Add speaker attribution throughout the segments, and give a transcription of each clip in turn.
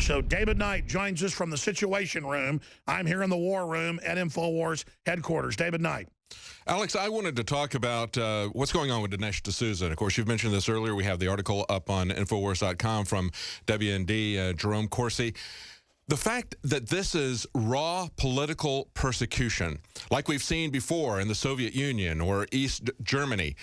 Speaker 1: So David Knight joins us from the Situation Room. I'm here in the War Room at Infowars headquarters. David Knight.
Speaker 2: Alex, I wanted to talk about what's going on with Dinesh D'Souza. And of course, you've mentioned this earlier. We have the article up on Infowars.com from WND, Jerome Corsi. The fact that this is raw political persecution, like we've seen before in the Soviet Union or East Germany.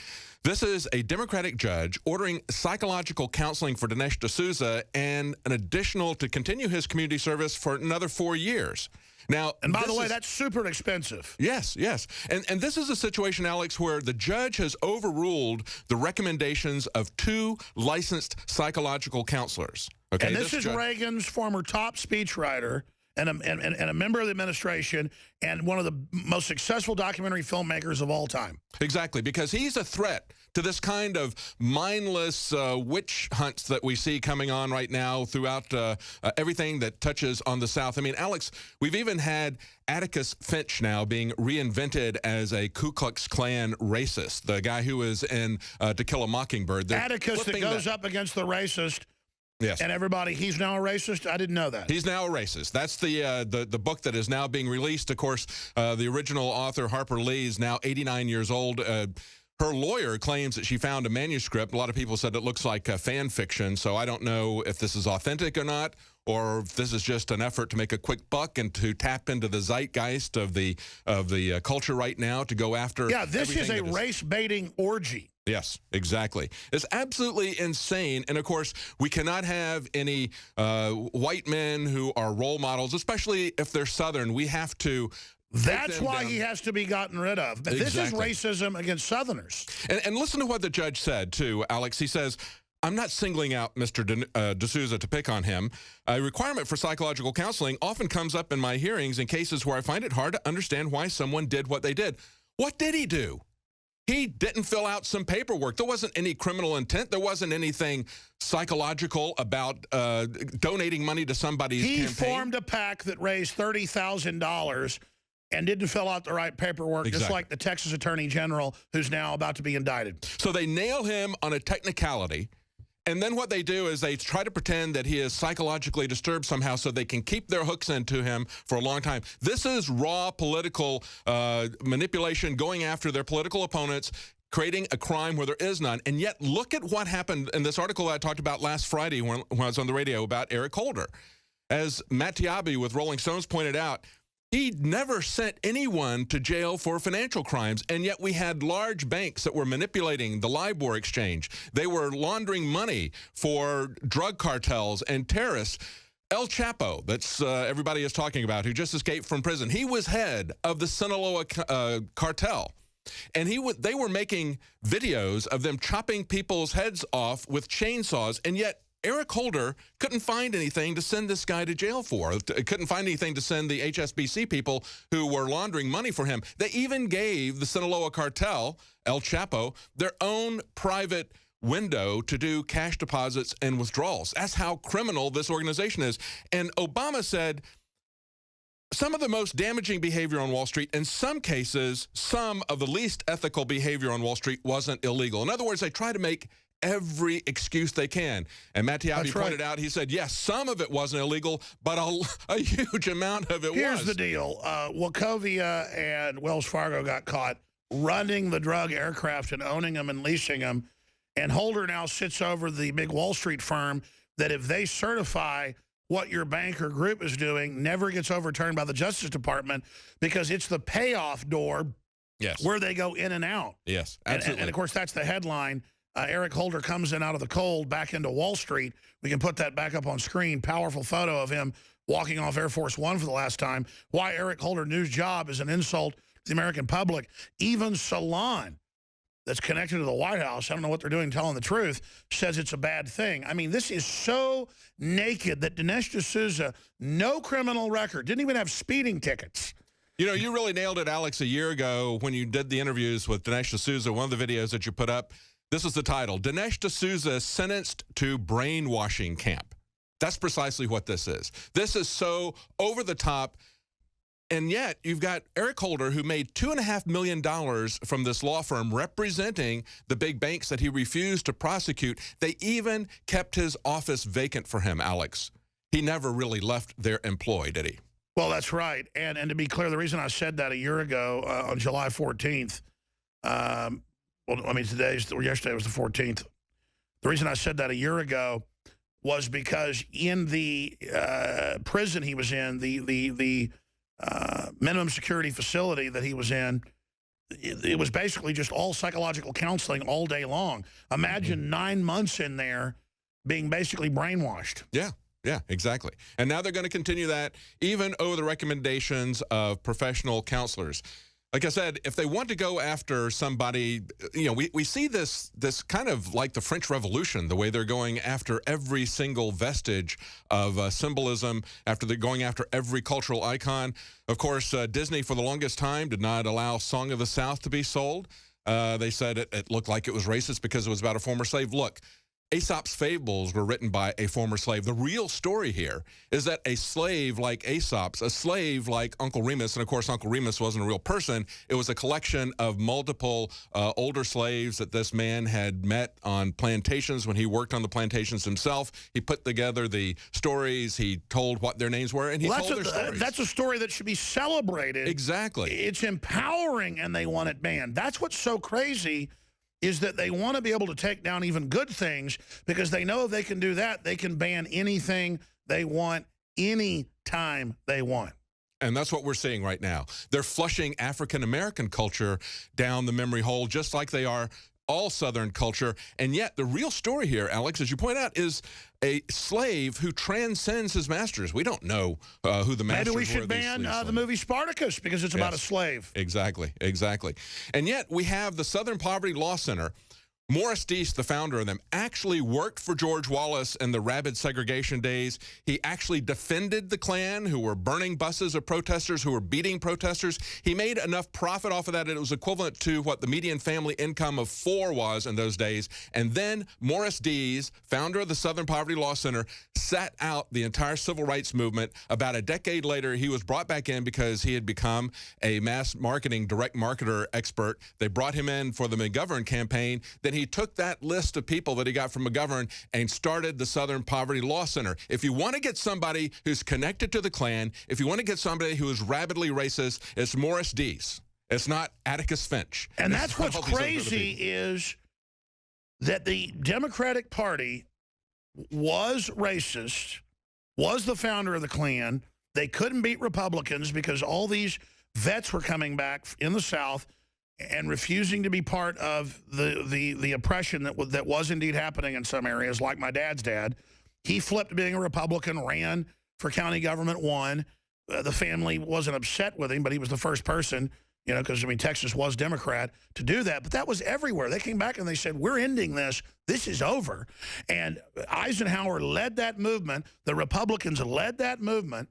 Speaker 2: This is a Democratic judge ordering psychological counseling for Dinesh D'Souza and an additional to continue his community service for another 4 years. Now,
Speaker 1: and by the way, that's super expensive.
Speaker 2: Yes, yes. And this is a situation, Alex, where the judge has overruled the recommendations of 2 licensed psychological counselors. Okay,
Speaker 1: and this is Reagan's former top speechwriter and a member of the administration and one of the most successful documentary filmmakers of all time.
Speaker 2: Exactly, because he's a threat to this kind of mindless witch hunts that we see coming on right now throughout everything that touches on the South. I mean, Alex, we've even had Atticus Finch now being reinvented as a Ku Klux Klan racist, the guy who was in To Kill a Mockingbird.
Speaker 1: Atticus that goes up against the racist.
Speaker 2: Yes.
Speaker 1: And everybody, he's now a racist? I didn't know that.
Speaker 2: He's now a racist. That's the book that is now being released. Of course, the original author, Harper Lee, is now 89 years old. Her lawyer claims that she found a manuscript. A lot of people said it looks like fan fiction, so I don't know if this is authentic or not, or if this is just an effort to make a quick buck and to tap into the zeitgeist of the culture right now to go after.
Speaker 1: Yeah, this is a race-baiting orgy.
Speaker 2: Yes, exactly. It's absolutely insane. And, of course, we cannot have any white men who are role models, especially if they're Southern. We have to...
Speaker 1: That's why he has to be gotten rid of. But
Speaker 2: exactly.
Speaker 1: This is racism against Southerners.
Speaker 2: And listen to what the judge said, too, Alex. He says, I'm not singling out Mr. D'Souza to pick on him. A requirement for psychological counseling often comes up in my hearings in cases where I find it hard to understand why someone did what they did. What did he do? He didn't fill out some paperwork. There wasn't any criminal intent. There wasn't anything psychological about donating money to somebody's campaign. He
Speaker 1: formed a PAC that raised $30,000 and didn't fill out the right paperwork, just like the Texas Attorney General, who's now about to be indicted.
Speaker 2: So they nail him on a technicality, and then what they do is they try to pretend that he is psychologically disturbed somehow so they can keep their hooks into him for a long time. This is raw political manipulation, going after their political opponents, creating a crime where there is none. And yet, look at what happened in this article I talked about last Friday when I was on the radio about Eric Holder. As Matt Taibbi with Rolling Stones pointed out, he never sent anyone to jail for financial crimes, and yet we had large banks that were manipulating the LIBOR exchange. They were laundering money for drug cartels and terrorists. El Chapo, that's everybody is talking about, who just escaped from prison. He was head of the Sinaloa cartel. And they were making videos of them chopping people's heads off with chainsaws, and yet Eric Holder couldn't find anything to send this guy to jail for. Couldn't find anything to send the HSBC people who were laundering money for him. They even gave the Sinaloa cartel, El Chapo, their own private window to do cash deposits and withdrawals. That's how criminal this organization is. And Obama said some of the most damaging behavior on Wall Street, in some cases, some of the least ethical behavior on Wall Street wasn't illegal. In other words, they try to make every excuse they can. And Matt Taibbi pointed out, he said, yes, some of it wasn't illegal, but a huge amount of it was.
Speaker 1: Here's the deal. Wachovia and Wells Fargo got caught running the drug aircraft and owning them and leasing them. And Holder now sits over the big Wall Street firm that if they certify what your bank or group is doing, never gets overturned by the Justice Department because it's the payoff door where they go in and out.
Speaker 2: Yes, absolutely.
Speaker 1: And of course, that's the headline. Eric Holder comes in out of the cold back into Wall Street. We can put that back up on screen. Powerful photo of him walking off Air Force One for the last time. Why Eric Holder News job is an insult to the American public. Even Salon, that's connected to the White House, I don't know what they're doing telling the truth, says it's a bad thing. I mean, this is so naked that Dinesh D'Souza, no criminal record, didn't even have speeding tickets.
Speaker 2: You know, you really nailed it, Alex, a year ago when you did the interviews with Dinesh D'Souza. One of the videos that you put up, this is the title, Dinesh D'Souza sentenced to brainwashing camp. That's precisely what this is. This is so over the top. And yet you've got Eric Holder, who made $2.5 million from this law firm representing the big banks that he refused to prosecute. They even kept his office vacant for him, Alex. he never really left their employ, did he?
Speaker 1: Well, that's right. And to be clear, the reason I said that a year ago on July 14th, well, I mean, yesterday was the 14th. The reason I said that a year ago was because in the prison he was in, the minimum security facility that he was in, it was basically just all psychological counseling all day long. Imagine 9 months in there being basically brainwashed.
Speaker 2: Yeah. Yeah, exactly. And now they're going to continue that even over the recommendations of professional counselors. Like I said, if they want to go after somebody, you know, we see this kind of like the French Revolution, the way they're going after every single vestige of symbolism, after they're going after every cultural icon. Of course, Disney for the longest time did not allow Song of the South to be sold. They said it looked like it was racist because it was about a former slave. Look, Aesop's fables were written by a former slave. The real story here is that a slave like Aesop's, a slave like Uncle Remus, and of course Uncle Remus wasn't a real person, it was a collection of multiple older slaves that this man had met on plantations when he worked on the plantations himself. He put together the stories, he told what their names were, and he told their stories.
Speaker 1: That's a story that should be celebrated.
Speaker 2: Exactly.
Speaker 1: It's empowering and they want it banned. That's what's so crazy, is that they want to be able to take down even good things because they know if they can do that, they can ban anything they want, anytime they want.
Speaker 2: And that's what we're seeing right now. They're flushing African-American culture down the memory hole just like they are all Southern culture. And yet the real story here, Alex, as you point out, is a slave who transcends his masters. We don't know who the masters were.
Speaker 1: Maybe we should ban the movie Spartacus because it's about a slave.
Speaker 2: Exactly, exactly. And yet we have the Southern Poverty Law Center. Morris Deese, the founder of them, actually worked for George Wallace in the rabid segregation days. He actually defended the Klan, who were burning buses of protesters, who were beating protesters. He made enough profit off of that, it was equivalent to what the median family income of 4 was in those days. And then Morris Deese, founder of the Southern Poverty Law Center, sat out the entire civil rights movement. About a decade later, he was brought back in because he had become a mass marketing, direct marketer expert. They brought him in for the McGovern campaign. Then he took that list of people that he got from McGovern and started the Southern Poverty Law Center. If you want to get somebody who's connected to the Klan, if you want to get somebody who is rabidly racist, it's Morris Deese. It's not Atticus Finch.
Speaker 1: And that's what's crazy is that the Democratic Party was racist, was the founder of the Klan. They couldn't beat Republicans because all these vets were coming back in the South and refusing to be part of the oppression that was indeed happening in some areas, like my dad's dad. He flipped being a Republican, ran for county government, won. The family wasn't upset with him, but he was the first person, you know, because, I mean, Texas was Democrat, to do that. But that was everywhere. They came back and they said, we're ending this. This is over. And Eisenhower led that movement. The Republicans led that movement.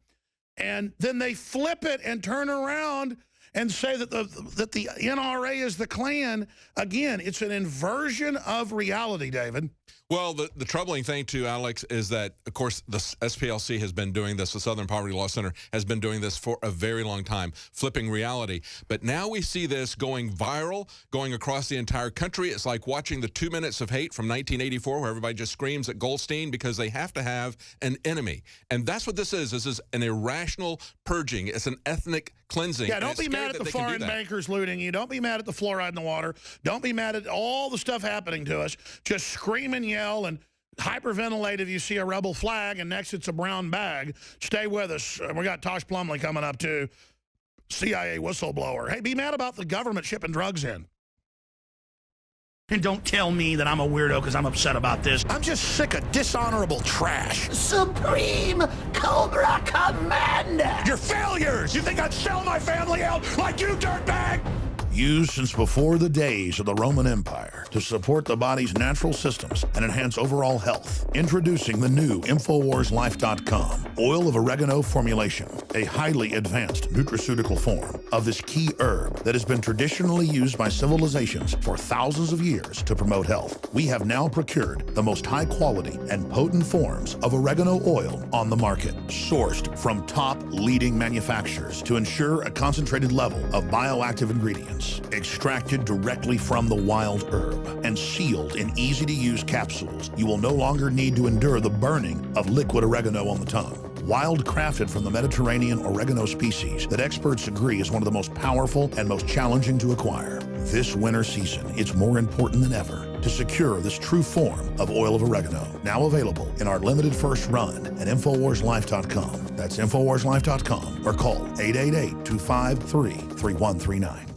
Speaker 1: And then they flip it and turn around and say that the NRA is the Klan. Again, it's an inversion of reality, David.
Speaker 2: Well, the troubling thing, too, Alex, is that, of course, the SPLC has been doing this. The Southern Poverty Law Center has been doing this for a very long time, flipping reality. But now we see this going viral, going across the entire country. It's like watching the 2 Minutes of Hate from 1984, where everybody just screams at Goldstein because they have to have an enemy. And that's what this is. This is an irrational purging. It's an ethnic cleansing.
Speaker 1: Yeah, don't be mad at the foreign bankers looting you. Don't be mad at the fluoride in the water. Don't be mad at all the stuff happening to us. Just scream and yell and hyperventilate if you see a rebel flag and next it's a brown bag. Stay with us. We got Tosh Plumlee coming up too, CIA whistleblower. Hey, be mad about the government shipping drugs in. And don't tell me that I'm a weirdo because I'm upset about this. I'm just sick of dishonorable trash.
Speaker 3: Supreme Cobra Commander!
Speaker 1: Your failures! You think I'd sell my family out like you, dirtbag? Used since before the days of the Roman Empire to support the body's natural systems and enhance overall health. Introducing the new InfoWarsLife.com oil of oregano formulation, a highly advanced nutraceutical form of this key herb that has been traditionally used by civilizations for thousands of years to promote health. We have now procured the most high quality and potent forms of oregano oil on the market, sourced from top leading manufacturers to ensure a concentrated level of bioactive ingredients
Speaker 4: ingredients, extracted directly from the wild herb and sealed in easy-to-use capsules. You will no longer need to endure the burning of liquid oregano on the tongue. Wild crafted from the Mediterranean oregano species that experts agree is one of the most powerful and most challenging to acquire. This winter season, it's more important than ever to secure this true form of oil of oregano. Now available in our limited first run at InfoWarsLife.com. That's InfoWarsLife.com or call 888-253-3139.